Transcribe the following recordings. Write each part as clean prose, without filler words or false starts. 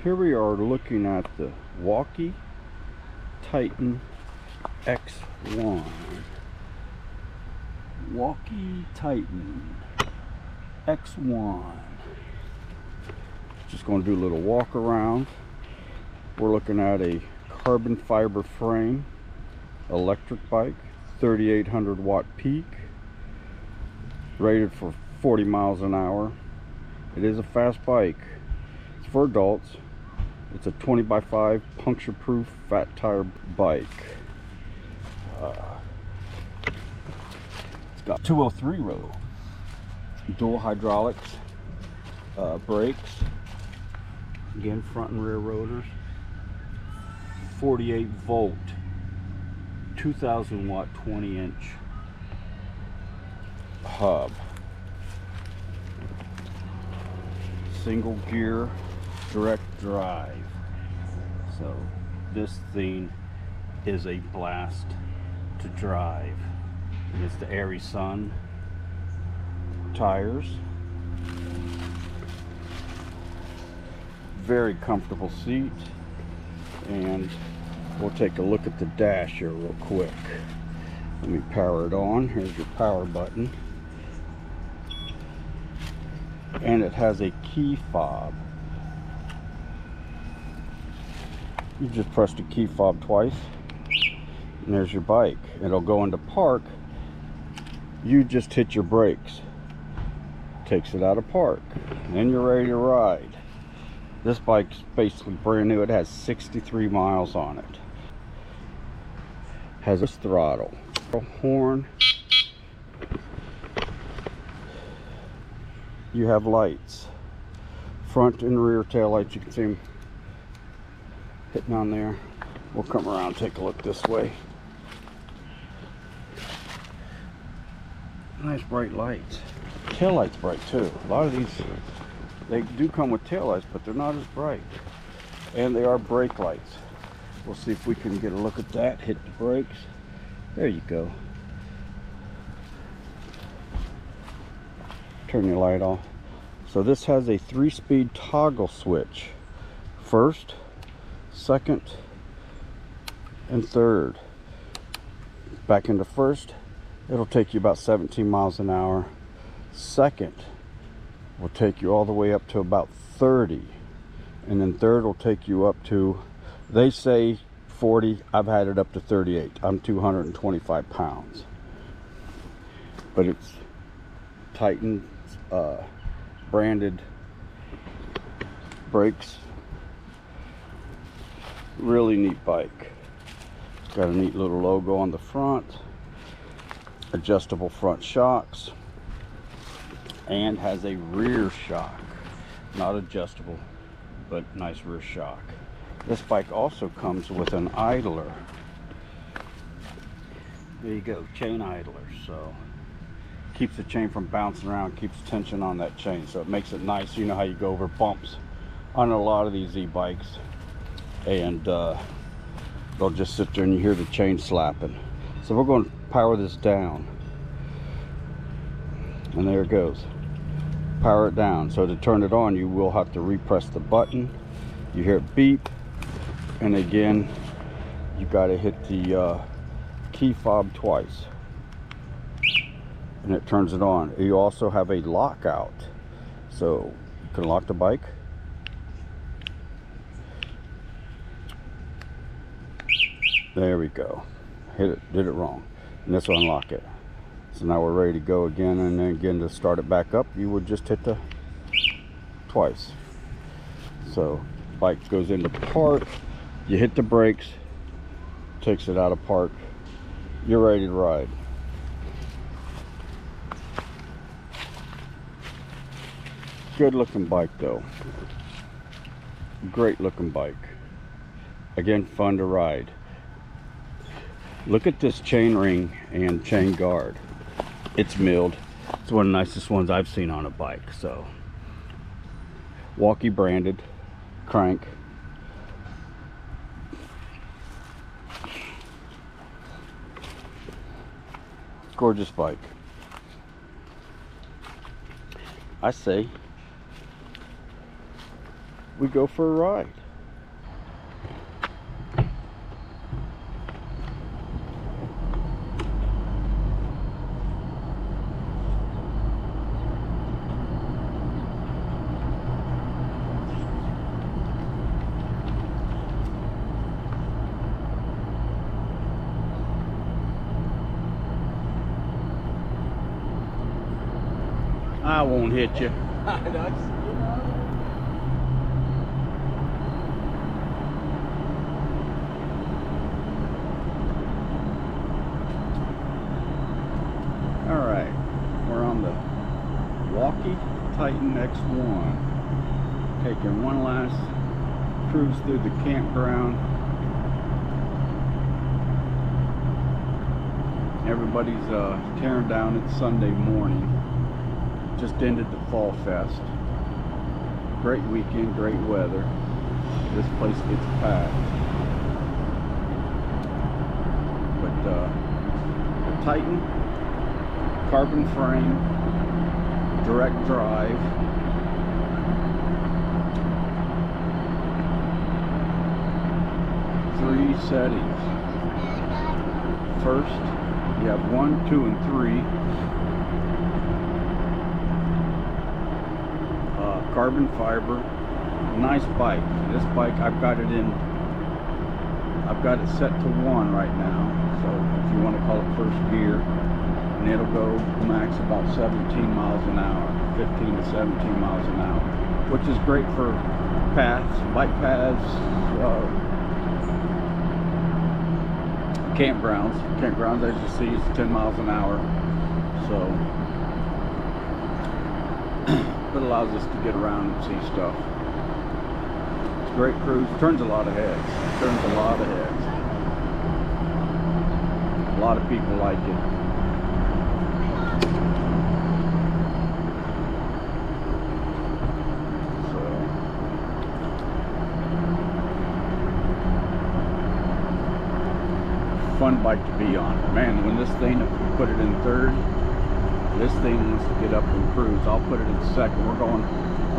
Here we are looking at the Wallke Titan X1. Wallke Titan X1. Just going to do a little walk around. We're looking at a carbon fiber frame electric bike, 3,800 watt peak, rated for 40 miles an hour. It is a fast bike. It's for adults. It's a 20x5 puncture proof fat tire bike. It's got 203 row, dual hydraulics, brakes, again front and rear rotors, 48 volt, 2000 watt 20-inch hub, single gear direct drive. So this thing is a blast to drive. And it's the Airy Sun tires, very comfortable seat, and we'll take a look at the dash here real quick. Let me power it on. Here's your power button, and it has a key fob. You just press the key fob twice, and there's your bike. It'll go into park. You just hit your brakes, takes it out of park, and you're ready to ride. This bike's basically brand new. It has 63 miles on it. Has a throttle, a horn. You have lights, front and rear tail lights. You can see them hitting on there. We'll come around and take a look this way. Nice bright lights. Tail lights bright too. A lot of these, they do come with tail lights, but they're not as bright. And they are brake lights. We'll see if we can get a look at that. Hit the brakes. There you go. Turn your light off. So this has a 3-speed toggle switch. First, second, and third. Back into first, it'll take you about 17 miles an hour. Second will take you all the way up to about 30. And then third will take you up to, they say 40, I've had it up to 38. I'm 225 pounds. But it's Titan branded brakes. Really neat bike. It's got a neat little logo on the front, adjustable front shocks, and has a rear shock. Not adjustable, but nice rear shock. This bike also comes with an idler. There you go, chain idler. So keeps the chain from bouncing around, keeps tension on that chain, so it makes it nice. You know how you go over bumps on a lot of these e-bikes, and they'll just sit there and you hear the chain slapping. So we're going to power this down, and there it goes. Power it down. So to turn it on, you will have to repress the button. You hear it beep, and again you got to hit the key fob twice, and it turns it on. You also have a lockout, so you can lock the bike. There we go. Hit it, did it wrong. And this will unlock it. So now we're ready to go again, and then again to start it back up, you would just hit the twice. So bike goes into park, you hit the brakes, takes it out of park, you're ready to ride. Good looking bike though. Great looking bike. Again, fun to ride. Look at this chain ring and chain guard. It's milled. It's one of the nicest ones I've seen on a bike. So Wallke branded crank. Gorgeous bike. I say we go for a ride. I won't hit you. Alright, we're on the Wallke Titan X1. Taking one last cruise through the campground. Everybody's tearing down. It's Sunday morning. Just ended the Fall Fest. Great weekend, great weather. This place gets packed. But the Titan, carbon frame, direct drive. Three settings. First, you have 1, 2, and 3. Carbon fiber, nice bike. This bike, I've got it set to 1 right now, so if you want to call it first gear, and it'll go max about 17 miles an hour, 15 to 17 miles an hour, which is great for paths, bike paths, campgrounds, as you see, is 10 miles an hour, so it allows us to get around and see stuff. It's a great cruise. Turns a lot of heads. Turns a lot of heads. A lot of people like it. So, fun bike to be on. Man, when this thing, if we put it in third, this thing wants to get up and cruise. I'll put it in second. We're on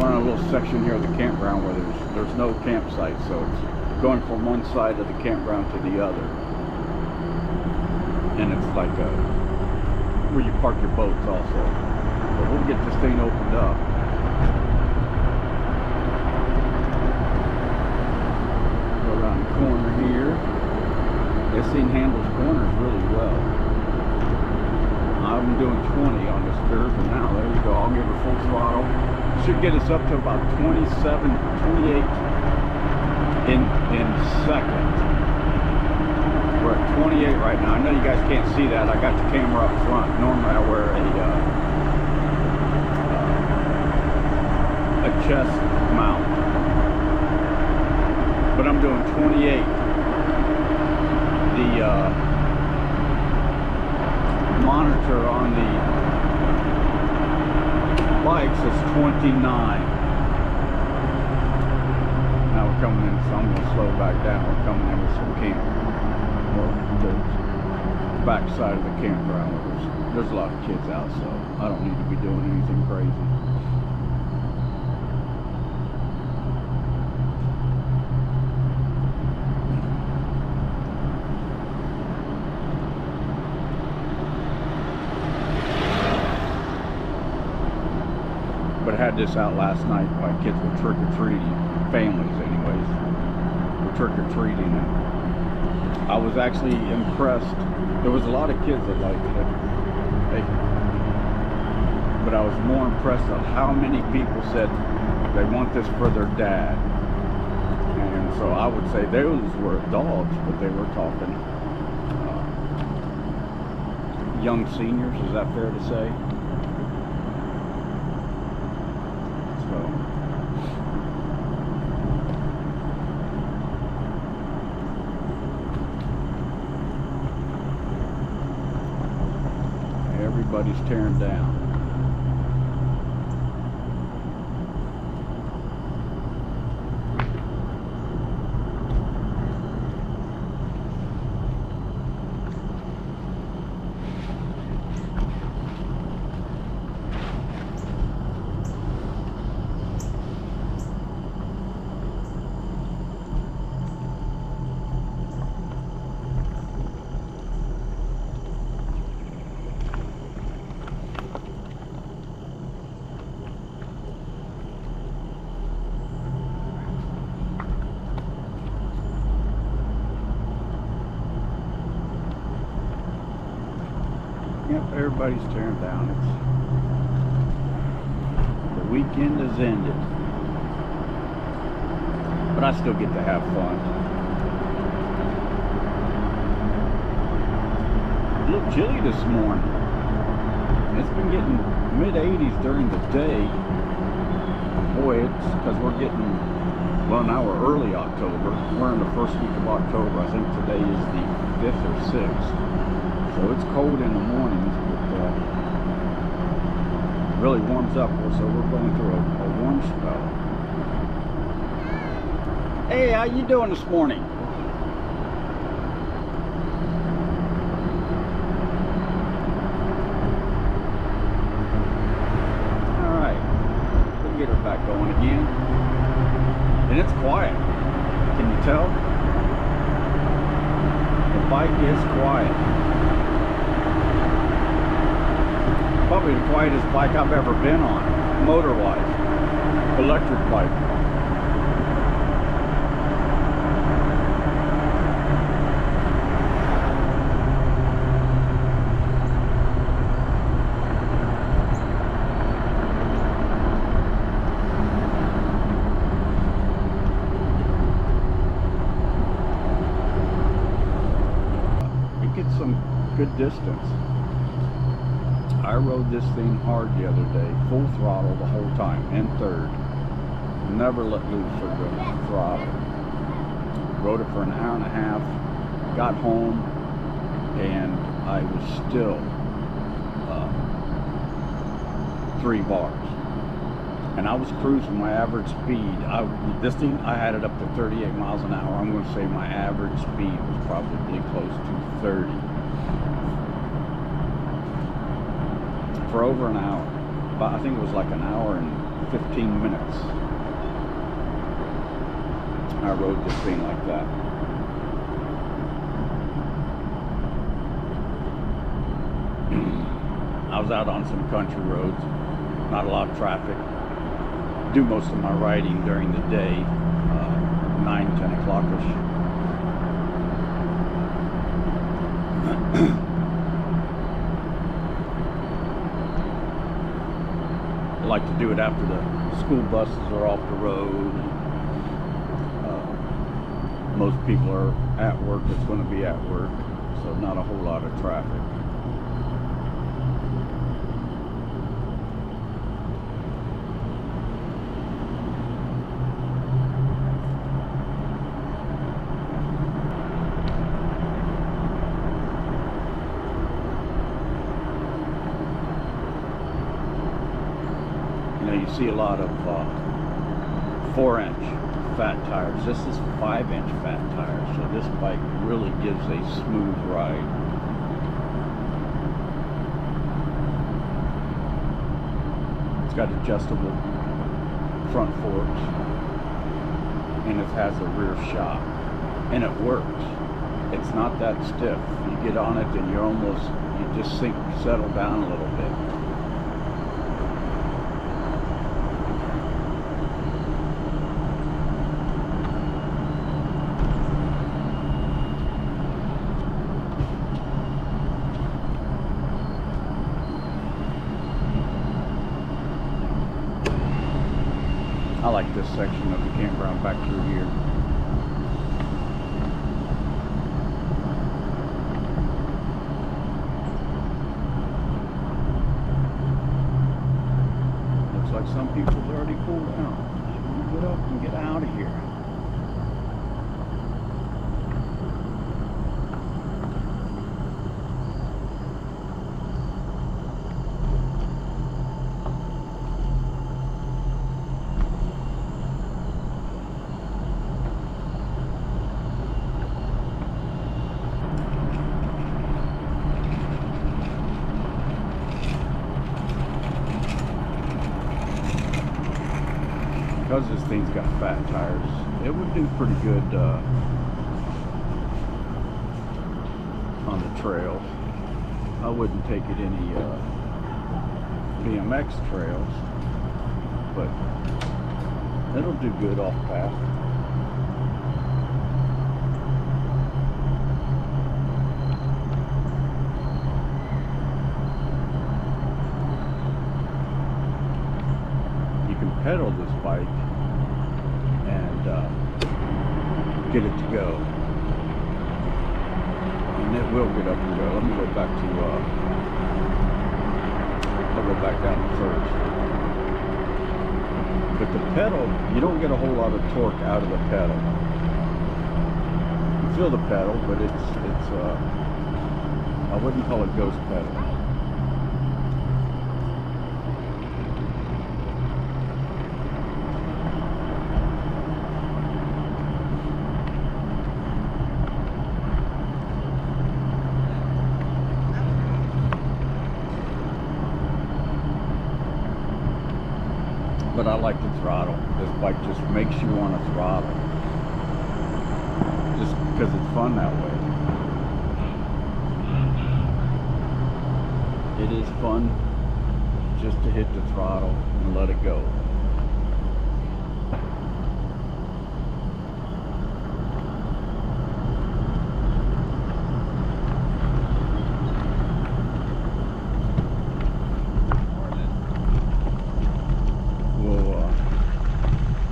a little section here of the campground where there's no campsite, so it's going from one side of the campground to the other. And it's like where you park your boats also. But we'll get this thing opened up. Go around the corner here. This thing handles corners really well. I'm doing 20 on this curve, and now there you go. I'll give her full throttle. Should get us up to about 27, 28 in second. We're at 28 right now. I know you guys can't see that. I got the camera up front. Normally I wear a chest mount, but I'm doing 28. The monitor on the bike says 29. Now we're coming in, so I'm going to slow back down. We're coming in with some camp, or the back side of the campground. There's a lot of kids out, so I don't need to be doing anything crazy. But I had this out last night. My kids were trick-or-treating, families anyways, were trick-or-treating, and I was actually impressed. There was a lot of kids that liked it, but I was more impressed at how many people said they want this for their dad. And so I would say those were adults, but they were talking young seniors. Is that fair to say? Everybody's tearing down. Yep, everybody's tearing down. The weekend has ended. But I still get to have fun. A little chilly this morning. It's been getting mid-80s during the day. Boy, it's because we're getting, well, now we're early October. We're in the first week of October. I think today is the 5th or 6th. So it's cold in the mornings, but really warms up. So we're going through a warm spell. Hey, how you doing this morning? All right, we'll get her back going again. And it's quiet. Can you tell? The bike is quiet. Probably the quietest bike I've ever been on, motor-wise. Electric bike. Some good distance. I rode this thing hard the other day, full throttle the whole time, and third. Never let loose of the throttle. Rode it for an hour and a half, got home, and I was still 3 bars. And I was cruising my average speed. This thing, I had it up to 38 miles an hour. I'm going to say my average speed was probably close to 30. For over an hour. But I think it was like an hour and 15 minutes. I rode this thing like that. I was out on some country roads. Not a lot of traffic. Do most of my riding during the day, 9-10 o'clock-ish. I like to do it after the school buses are off the road. Most people are at work that's going to be at work, so not a whole lot of traffic. You see a lot of 4-inch fat tires. This is 5-inch fat tires, so this bike really gives a smooth ride. It's got adjustable front forks, and it has a rear shock, and it works. It's not that stiff. You get on it and you just settle down a little bit. I like this section of the campground back through here. Looks like some people's already pulled out. Get up and get out of here. Because this thing's got fat tires, it would do pretty good on the trails. I wouldn't take it any BMX trails, but it'll do good off path. pedal this bike and get it to go. And it will get up and go. Let me go back to, I'll go back down to first. But the pedal, you don't get a whole lot of torque out of the pedal. You feel the pedal, but it's I wouldn't call it ghost pedal. But I like the throttle. This bike just makes you want to throttle. Just because it's fun that way. It is fun just to hit the throttle and let it go.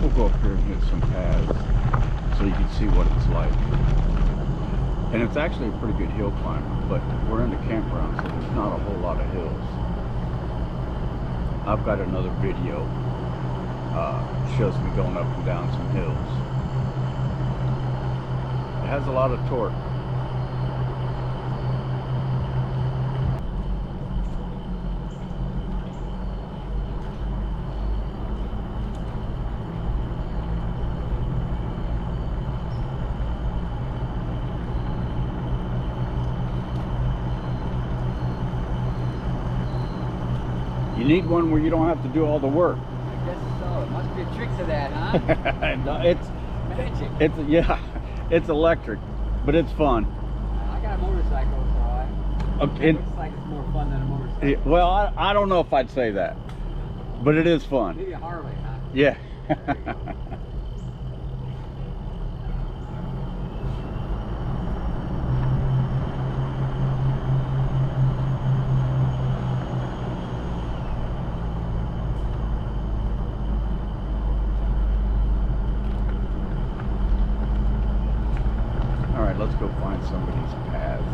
We'll go up here and hit some paths so you can see what it's like. And it's actually a pretty good hill climber, but we're in the campground, so there's not a whole lot of hills. I've got another video shows me going up and down some hills. It has a lot of torque. You need one where you don't have to do all the work. I guess so. It must be a trick to that, huh? No, it's magic. Yeah, it's electric, but it's fun. I got a motorcycle, so Okay. it looks like it's more fun than a motorcycle. Well, I don't know if I'd say that, but it is fun. Maybe a Harley, huh? Yeah. There you go. All right, let's go find some of these paths.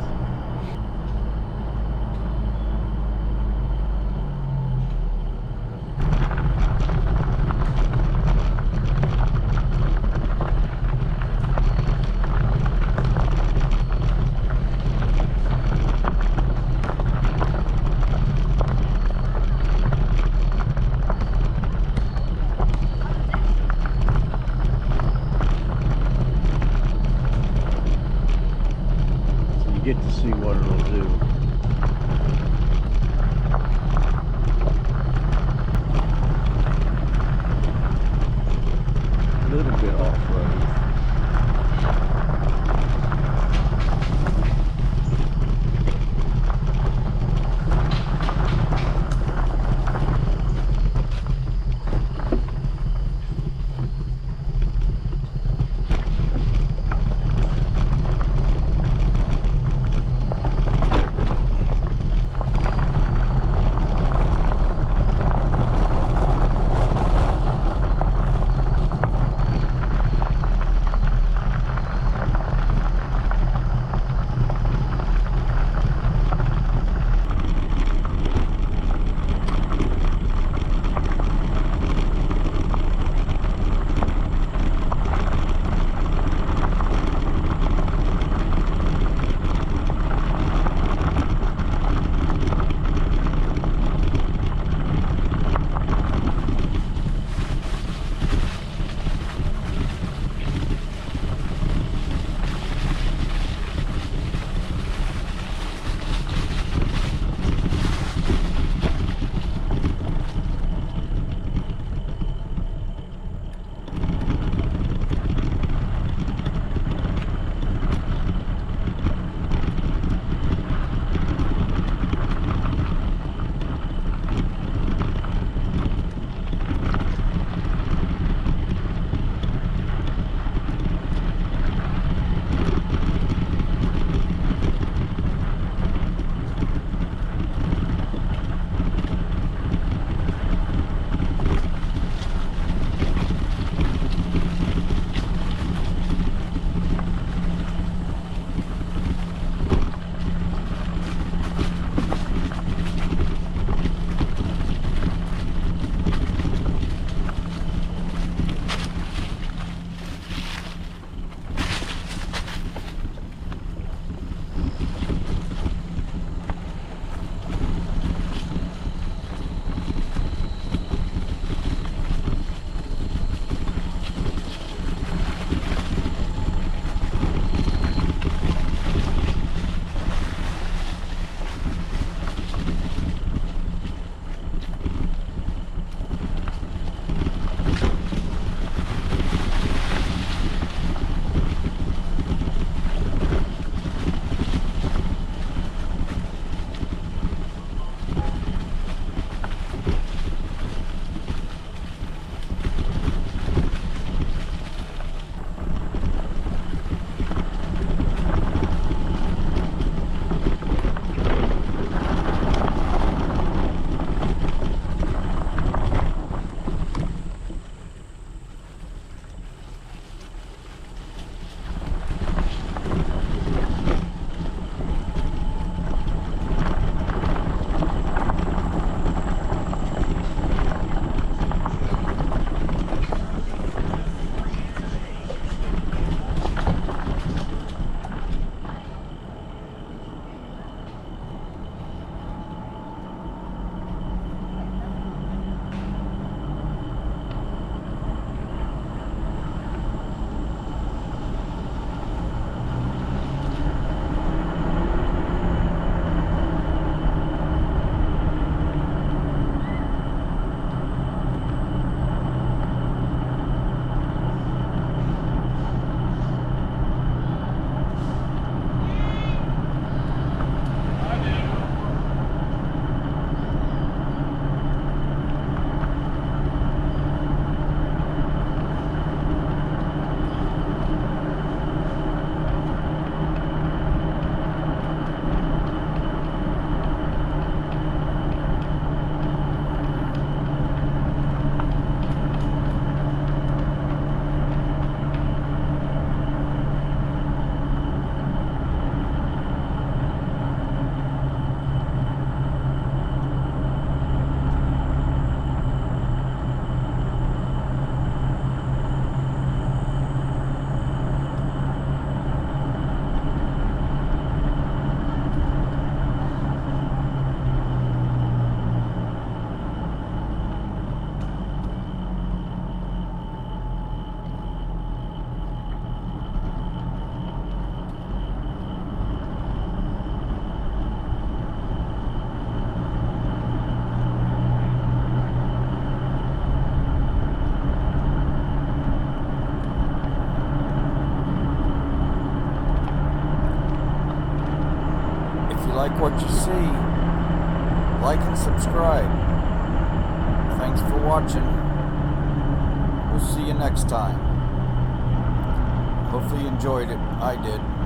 Get to see what it'll do. A little bit off-road. like what you see, like and subscribe. Thanks for watching. We'll see you next time. Hopefully you enjoyed it. I did.